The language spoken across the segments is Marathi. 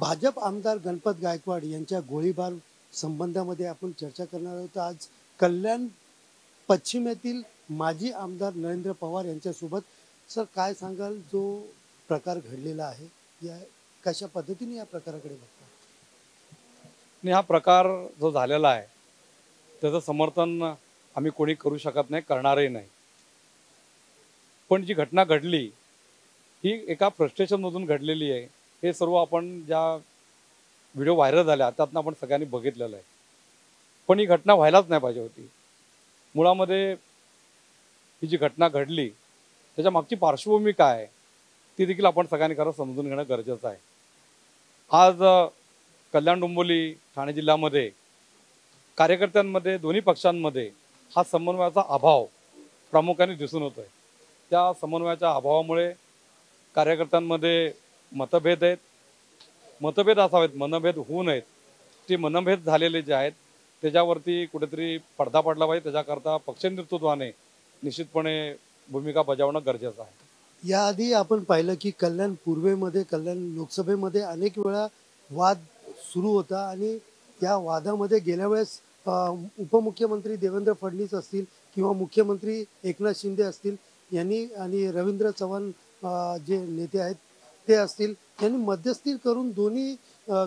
भाजप आमदार गणपत गायकवाड यांच्या गोळीबार संबंधामध्ये आपण चर्चा करणार आहोत। आज कल्याण पश्चिमेतील माजी आमदार नरेंद्र पवार यांच्यासोबत। सर, काय सांगाल जो प्रकार घडलेला आहे, या कशा पद्धतीने या प्रकाराकडे बघता? आणि हा प्रकार जो झालेला आहे त्याचं समर्थन आम्ही कोणी करू शकत नाही, करणारही नाही। पण जी घटना घडली ही एका फ्रस्ट्रेशनमधून घडलेली आहे। हे सर्व आपण ज्या व्हिडिओ व्हायरल झाल्या त्यातनं आपण सगळ्यांनी बघितलेलं आहे। पण ही घटना व्हायलाच नाही पाहिजे होती। मुळामध्ये ही जी घटना घडली त्याच्या मागची पार्श्वभूमी काय आहे ती देखील आपण सगळ्यांनी खरं समजून घेणं गरजेचं आहे। आज कल्याण डोंबिवली ठाणे जिल्ह्यामध्ये कार्यकर्त्यांमध्ये दोन्ही पक्षांमध्ये हा समन्वयाचा अभाव प्रामुख्याने दिसून येतोय। त्या समन्वयाच्या अभावामुळे कार्यकर्त्यांमध्ये मतभेद आहेत, मतभेद असावेत, मनभेद होऊ नयेत। ते मनभेद झालेले जे आहेत त्याच्यावरती कुठेतरी पडदा पडला पाहिजे। त्याच्याकरता पक्ष नेतृत्वाने निश्चितपणे भूमिका बजावणं गरजेचं आहे। याआधी आपण पाहिलं की कल्याण पूर्वेमध्ये, कल्याण लोकसभेमध्ये अनेक वेळा वाद सुरू होता आणि या वादामध्ये गेल्या वेळेस उपमुख्यमंत्री देवेंद्र फडणवीस असतील किंवा मुख्यमंत्री एकनाथ शिंदे असतील यांनी आणि रवींद्र चव्हाण जे नेते आहेत ते असतील, यांनी मध्यस्थी करून दोन्ही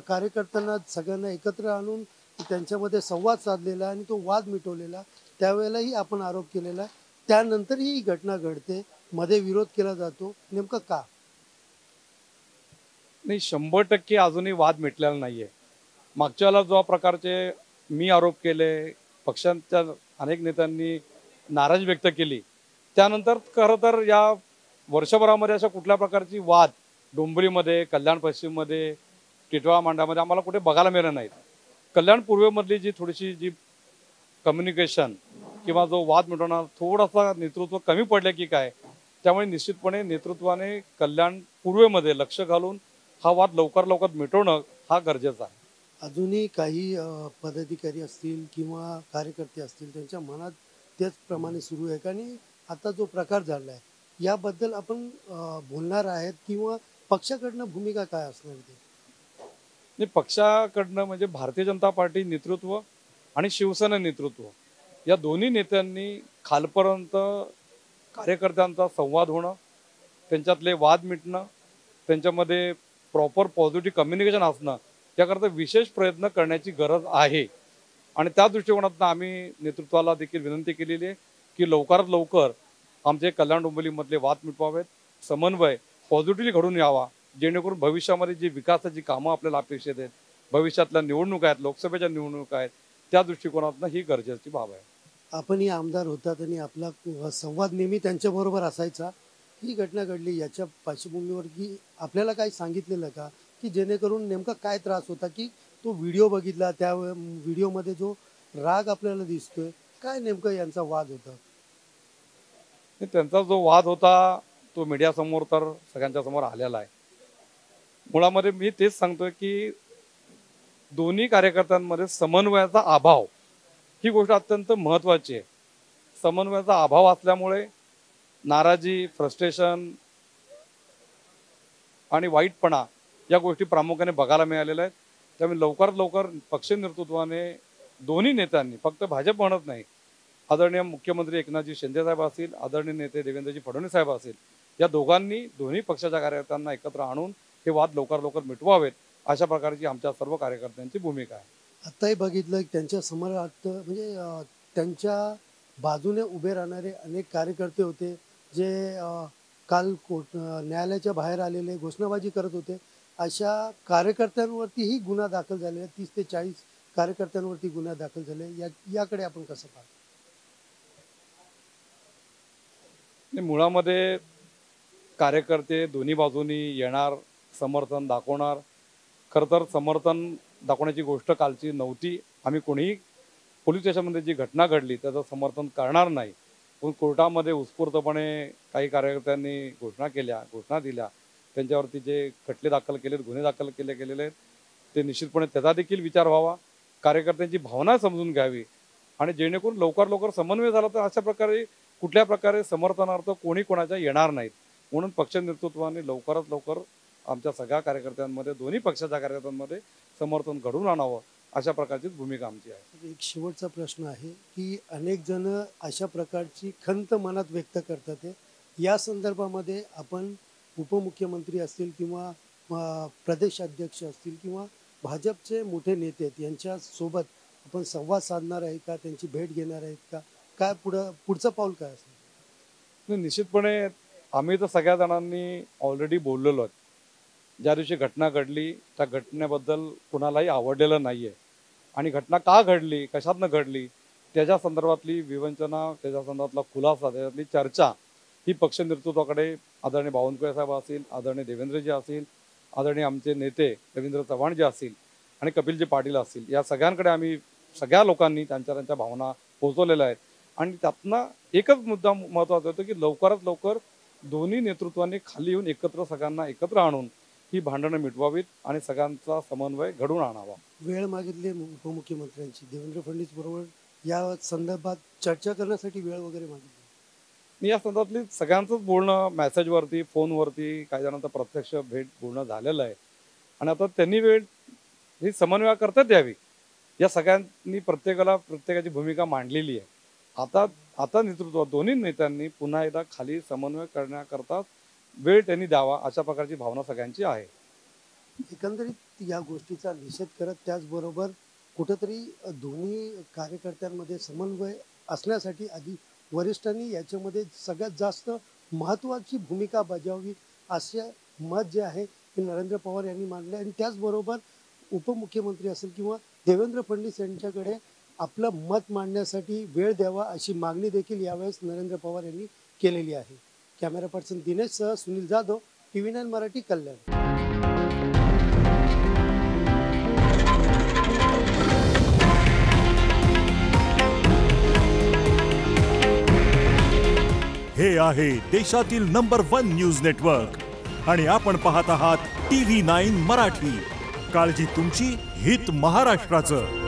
कार्यकर्त्यांना सगळ्यांना एकत्र आणून त्यांच्यामध्ये संवाद साधलेला आणि तो वाद मिटवलेला। त्यावेळेलाही आपण आरोप केलेला, त्यानंतरही ही घटना घडते, मध्ये विरोध केला जातो, नेमकं का? नाही, 100% अजूनही वाद मिटलेला नाहीये। मागच्याला जो प्रकारचे मी आरोप केले, पक्षांच्या अनेक नेत्यांनी नाराजी व्यक्त केली, त्यानंतर खरं तर या वर्षभरामध्ये अशा कुठल्या प्रकारची वाद डोंबिवलीमध्ये, कल्याण पश्चिममध्ये, टिटवाळा मांडामध्ये आम्हाला कुठे बघायला मिळालं नाहीत। कल्याण पूर्वेमधली जी थोडीशी जी कम्युनिकेशन किंवा जो वाद मिटवणार थोडासा नेतृत्व कमी पडले की काय, त्यामुळे निश्चितपणे नेतृत्वाने कल्याण पूर्वेमध्ये लक्ष घालून हा वाद लवकर मिटवणं हा गरजेचा आहे। अजूनही काही पदाधिकारी असतील किंवा कार्यकर्ते असतील त्यांच्या मनात त्याचप्रमाणे सुरू आहे आणि आता जो प्रकार झाला आहे याबद्दल आपण बोलणार आहेत किंवा पक्षाकडनं भूमिका काय असणार ते? नाही, पक्षाकडनं म्हणजे भारतीय जनता पार्टी नेतृत्व आणि शिवसेना नेतृत्व या दोन्ही नेत्यांनी खालपर्यंत कार्यकर्त्यांचा संवाद होणं, त्यांच्यातले वाद मिटणं, त्यांच्यामध्ये प्रॉपर पॉझिटिव्ह कम्युनिकेशन असणं याकरता विशेष प्रयत्न करण्याची गरज आहे। आणि त्या दृष्टिकोनातून आम्ही नेतृत्वाला देखील विनंती केलेली आहे की लवकरात लवकर आमचे कल्याण डोंबिवलीमधले वाद मिटवावेत, समन्वय पॉझिटिव्हली घडून यावा, जेणेकरून भविष्यामध्ये जी विकासाची कामं आपल्याला अपेक्षित आहेत, भविष्यातल्या निवडणुका आहेत, लोकसभेच्या निवडणुका आहेत, त्या दृष्टिकोनातून ही गरजेची बाब आहे। आपणही आमदार होतात आणि आपला संवाद नेहमी त्यांच्याबरोबर असायचा। ही घटना घडली याच्या पार्श्वभूमीवर की आपल्याला काही सांगितलेलं का की जेणेकरून नेमका काय त्रास होता, की तो व्हिडिओ बघितला त्या व्हिडिओमध्ये जो राग आपल्याला दिसतोय, काय नेमकं यांचा वाद होता? त्यांचा जो वाद होता तो मीडियासमोर तर सगळ्यांच्या समोर आलेला आहे। मुळामध्ये मी तेच सांगतोय की दोन्ही कार्यकर्त्यांमध्ये समन्वयाचा अभाव ही गोष्ट अत्यंत महत्त्वाची आहे। समन्वयाचा अभाव असल्यामुळे नाराजी, फ्रस्ट्रेशन आणि वाईटपणा या गोष्टी प्रामुख्याने बघायला मिळालेल्या आहेत। त्यामुळे लवकरात लवकर पक्ष नेतृत्वाने दोन्ही नेत्यांनी, फक्त भाजप म्हणत नाही, आदरणीय मुख्यमंत्री एकनाथजी शिंदे साहेब असतील, आदरणीय नेते देवेंद्रजी फडणवीस साहेब असतील, या दोघांनी दोन्ही पक्षाच्या कार्यकर्त्यांना एकत्र आणून हे वाद लवकर मिटवावेत, अशा प्रकारची आमच्या सर्व कार्यकर्त्यांची भूमिका आहे। आताही बघितलं की त्यांच्या समोरात म्हणजे त्यांच्या बाजूने उभे राहणारे अनेक कार्यकर्ते होते जे काल न्यायालयाच्या बाहेर आलेले घोषणाबाजी करत होते। अशा कार्यकर्त्यांवरतीही गुन्हा दाखल झाले, 30 ते 40 कार्यकर्त्यांवरती गुन्हा दाखल झाले, याकडे आपण कसं पाहतो? मुळामध्ये कार्यकर्ते दोन्ही बाजूनी येणार, समर्थन दाखवणार। खरं तर समर्थन दाखवण्याची गोष्ट कालची नव्हती। आम्ही कोणीही पोलीस स्टेशनमध्ये जी घटना घडली त्याचं समर्थन करणार नाही, पण कोर्टामध्ये उत्स्फूर्तपणे काही कार्यकर्त्यांनी घोषणा दिल्या, त्यांच्यावरती जे खटले दाखल केलेत, गुन्हे दाखल गेलेले आहेत, ते निश्चितपणे त्याचा देखील विचार व्हावा, कार्यकर्त्यांची भावना समजून घ्यावी आणि जेणेकरून लवकर समन्वय झाला तर अशा प्रकारे कुठल्या प्रकारे समर्थनार्थ कोणी कोणाच्या येणार नाहीत। म्हणून पक्ष नेतृत्वाने लवकरात लवकर आमच्या सगळ्या कार्यकर्त्यांमध्ये, दोन्ही पक्षाच्या कार्यकर्त्यांमध्ये समर्थन घडवून आणावं अशा प्रकारचीच भूमिका आमची आहे. एक शेवटचा प्रश्न आहे की अनेक जण अशा प्रकारची खंत मनात व्यक्त करतात आहे. या संदर्भामध्ये आपण उपमुख्यमंत्री असतील किंवा प्रदेश अध्यक्ष असतील किंवा भाजपचे मोठे नेते आहेत यांच्यासोबत आपण संवाद साधणार आहे का, त्यांची भेट घेणार आहेत का, काय पुढचं पाऊल काय असेल? निश्चितपणे आम्ही तर सगळ्या जणांनी ऑलरेडी बोललेलो आहोत. ज्या दिवशी घटना घडली त्या घटनेबद्दल कुणालाही आवडलेलं नाही आहे आणि घटना का घडली, कशातनं घडली, त्याच्या संदर्भातली विवंचना, त्याच्या संदर्भातला खुलासा, त्याच्यातली चर्चा ही पक्ष नेतृत्वाकडे आदरणीय बावनकुळे साहेब असतील, आदरणीय देवेंद्रजी असतील, आदरणीय आमचे नेते रवींद्र चव्हाण जे असतील आणि कपिलजी पाटील असतील, या सगळ्यांकडे आम्ही सगळ्या लोकांनी त्यांच्या भावना पोहोचवलेल्या आहेत. आणि त्यातनं एकच मुद्दा महत्त्वाचा होतो की लवकरात लवकर दोन्ही नेतृत्वांनी खाली येऊन एकत्र सगळ्यांना एकत्र आणून ही भांडणं मिटवावीत आणि सगळ्यांचा समन्वय घडवून आणावा. वेळ मागितली उपमुख्यमंत्र्यांची, देवेंद्र फडणवीस बरोबर या संदर्भात चर्चा करण्यासाठी वेळ वगैरे मागितली? या संदर्भातली सगळ्यांचंच बोलणं मेसेजवरती, फोनवरती, काही जणांचं प्रत्यक्ष भेट बोलणं झालेलं आहे. आणि आता त्यांनी वेळ ही समन्वय करता द्यावी, या सगळ्यांनी प्रत्येकाची भूमिका मांडलेली आहे. आता नेतृत्व दोन्ही नेत्यांनी पुन्हा एकदा खाली समन्वय करण्याकरता वेळ त्यांनी द्यावा अशा प्रकारची भावना सगळ्यांची आहे. एकंदरीत या गोष्टीचा निषेध करत त्याचबरोबर कुठंतरी दोन्ही कार्यकर्त्यांमध्ये समन्वय असण्यासाठी आधी वरिष्ठांनी याच्यामध्ये सगळ्यात जास्त महत्त्वाची भूमिका बजावली असे मत जे आहे ते नरेंद्र पवार यांनी मांडले. आणि त्याचबरोबर उपमुख्यमंत्री असेल किंवा देवेंद्र फडणवीस यांच्याकडे आपलं मत मांडण्यासाठी वेळ द्यावा अशी मागणी देखील यावेळेस नरेंद्र पवार यांनी केलेली आहे. कॅमेरा पर्सन दिनेशसह सुनील जाधव, TV9 मराठी, कल्याण. हे आहे देशातील नंबर 1 न्यूज नेटवर्क आणि आपण पाहत आहात TV9 मराठी. काळजी तुमची, हित महाराष्ट्राचं.